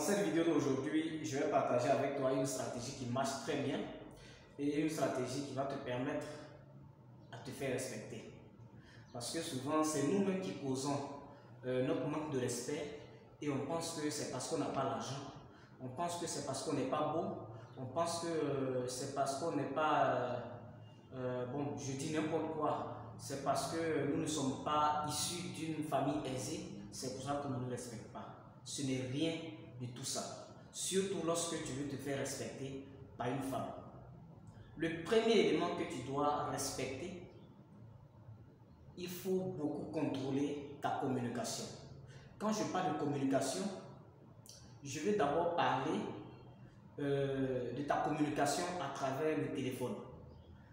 cette vidéo d'aujourd'hui, je vais partager avec toi une stratégie qui marche très bien et une stratégie qui va te permettre à te faire respecter. Parce que souvent, c'est nous-mêmes qui causons notre manque de respect et on pense que c'est parce qu'on n'a pas l'argent, on pense que c'est parce qu'on n'est pas beau, on pense que c'est parce qu'on n'est pas, bon, je dis n'importe quoi, c'est parce que nous ne sommes pas issus d'une famille aisée, c'est pour ça qu'on ne nous respecte pas. Ce n'est rien de tout ça, surtout lorsque tu veux te faire respecter par une femme. Le premier élément que tu dois respecter, il faut beaucoup contrôler ta communication. Quand je parle de communication, je vais d'abord parler de ta communication à travers le téléphone.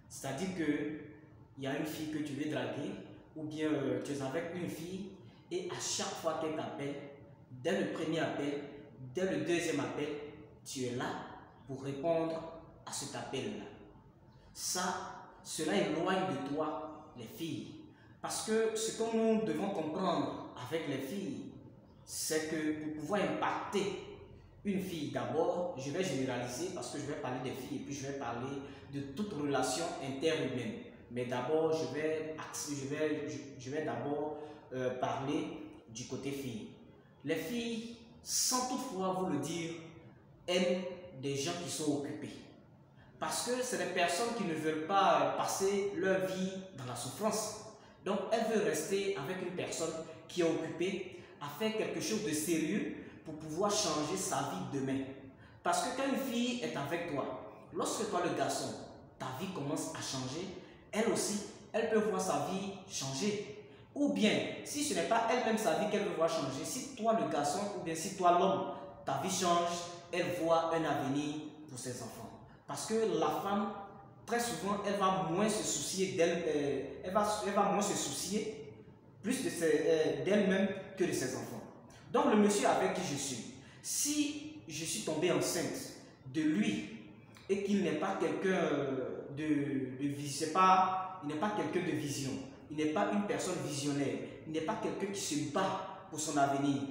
C'est-à-dire qu'il y a une fille que tu veux draguer ou bien tu es avec une fille et à chaque fois qu'elle t'appelle, dès le premier appel, dès le deuxième appel, tu es là pour répondre à cet appel-là. Cela éloigne de toi les filles. Parce que ce que nous devons comprendre avec les filles, c'est que pour pouvoir impacter une fille, d'abord, je vais généraliser parce que je vais parler des filles et puis je vais parler de toute relation interhumaine. Mais d'abord, je vais d'abord parler du côté fille. Les filles, sans toutefois vous le dire, aiment des gens qui sont occupés. Parce que c'est des personnes qui ne veulent pas passer leur vie dans la souffrance. Donc, elle veut rester avec une personne qui est occupée à faire quelque chose de sérieux pour pouvoir changer sa vie demain. Parce que quand une fille est avec toi, lorsque toi le garçon, ta vie commence à changer, elle aussi, elle peut voir sa vie changer. Ou bien, si ce n'est pas elle-même sa vie qu'elle veut voir changer, si toi le garçon ou bien si toi l'homme, ta vie change, elle voit un avenir pour ses enfants. Parce que la femme, très souvent, elle va moins se soucier d'elle, elle va moins se soucier plus d'elle-même que de ses enfants. Donc le monsieur avec qui je suis, si je suis tombé enceinte de lui et qu'il n'est pas quelqu'un il n'est pas quelqu'un de vision, il n'est pas une personne visionnaire, il n'est pas quelqu'un qui se bat pour son avenir,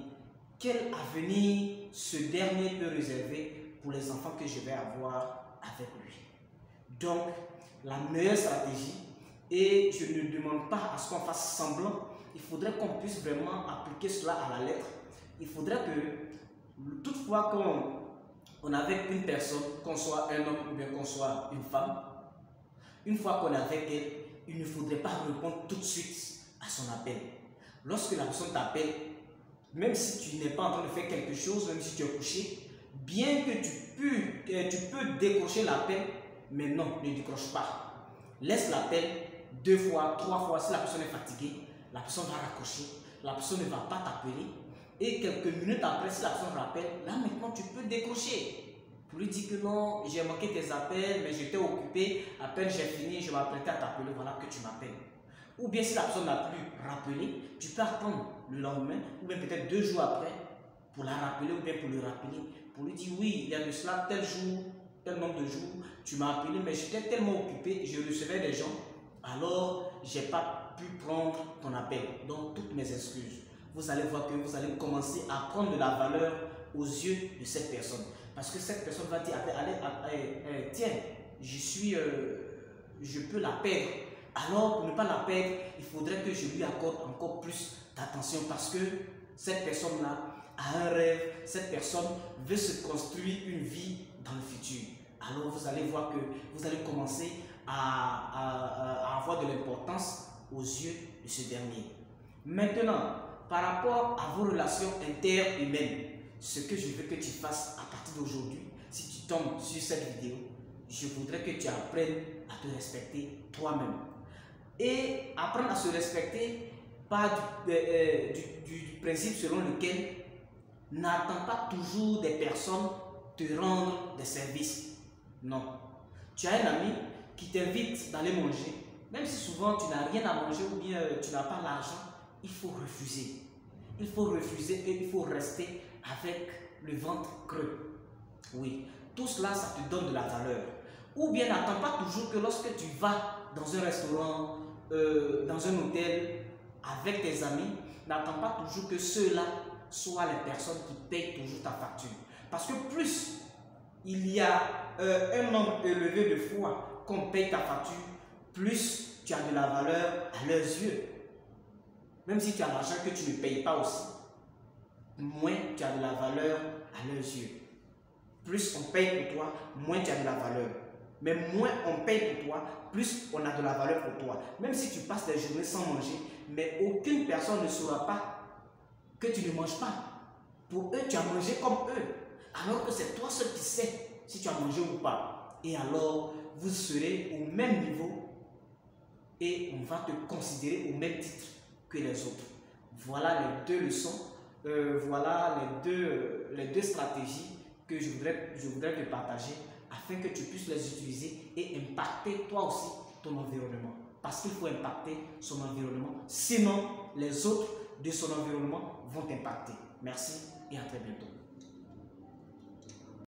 quel avenir ce dernier peut réserver pour les enfants que je vais avoir avec lui? Donc, la meilleure stratégie, et je ne demande pas à ce qu'on fasse semblant, il faudrait qu'on puisse vraiment appliquer cela à la lettre. Il faudrait que, toutefois qu'on est avec une personne, qu'on soit un homme ou bien qu'on soit une femme, une fois qu'on est avec elle, il ne faudrait pas répondre tout de suite à son appel. Lorsque la personne t'appelle, même si tu n'es pas en train de faire quelque chose, même si tu es couché, bien que tu peux décrocher l'appel, mais non, ne décroche pas. Laisse l'appel 2 fois, 3 fois. Si la personne est fatiguée, la personne va raccrocher, la personne ne va pas t'appeler. Et quelques minutes après, si la personne rappelle, là maintenant tu peux décrocher. Pour lui dire que non, j'ai manqué tes appels, mais j'étais occupé, à peine j'ai fini, je m'apprêtais à t'appeler, voilà que tu m'appelles. Ou bien si la personne n'a plus rappelé, tu peux attendre le lendemain, ou bien peut-être 2 jours après, pour la rappeler ou bien pour le rappeler, pour lui dire oui, il y a de cela tel jour, tel nombre de jours, tu m'as appelé, mais j'étais tellement occupé, je recevais des gens, alors j'ai pas pu prendre ton appel. Donc toutes mes excuses. Vous allez voir que vous allez commencer à prendre de la valeur aux yeux de cette personne. Parce que cette personne va dire, allez, tiens, je peux la perdre. Alors, pour ne pas la perdre, il faudrait que je lui accorde encore plus d'attention parce que cette personne-là a un rêve, cette personne veut se construire une vie dans le futur. Alors, vous allez voir que vous allez commencer à avoir de l'importance aux yeux de ce dernier. Maintenant, par rapport à vos relations interhumaines, ce que je veux que tu fasses à partir d'aujourd'hui, si tu tombes sur cette vidéo, je voudrais que tu apprennes à te respecter toi-même. Et apprendre à se respecter par du principe selon lequel n'attends pas toujours des personnes te rendre des services. Non. Tu as un ami qui t'invite d'aller manger, même si souvent tu n'as rien à manger ou bien tu n'as pas l'argent, il faut refuser. Il faut refuser et il faut rester avec le ventre creux. Oui, tout cela, ça te donne de la valeur. Ou bien n'attends pas toujours que lorsque tu vas dans un restaurant, dans un hôtel, avec tes amis, n'attends pas toujours que ceux-là soient les personnes qui payent toujours ta facture. Parce que plus il y a un nombre élevé de fois qu'on paye ta facture, plus tu as de la valeur à leurs yeux. Même si tu as l'argent que tu ne payes pas aussi, moins tu as de la valeur à leurs yeux. Plus on paye pour toi, moins tu as de la valeur. Mais moins on paye pour toi, plus on a de la valeur pour toi. Même si tu passes des journées sans manger, mais aucune personne ne saura pas que tu ne manges pas. Pour eux, tu as mangé comme eux. Alors que c'est toi seul qui sais si tu as mangé ou pas. Et alors, vous serez au même niveau et on va te considérer au même titre que les autres. Voilà les deux leçons, voilà les deux stratégies que je voudrais te partager afin que tu puisses les utiliser et impacter toi aussi ton environnement. Parce qu'il faut impacter son environnement, sinon les autres de son environnement vont t'impacter. Merci et à très bientôt.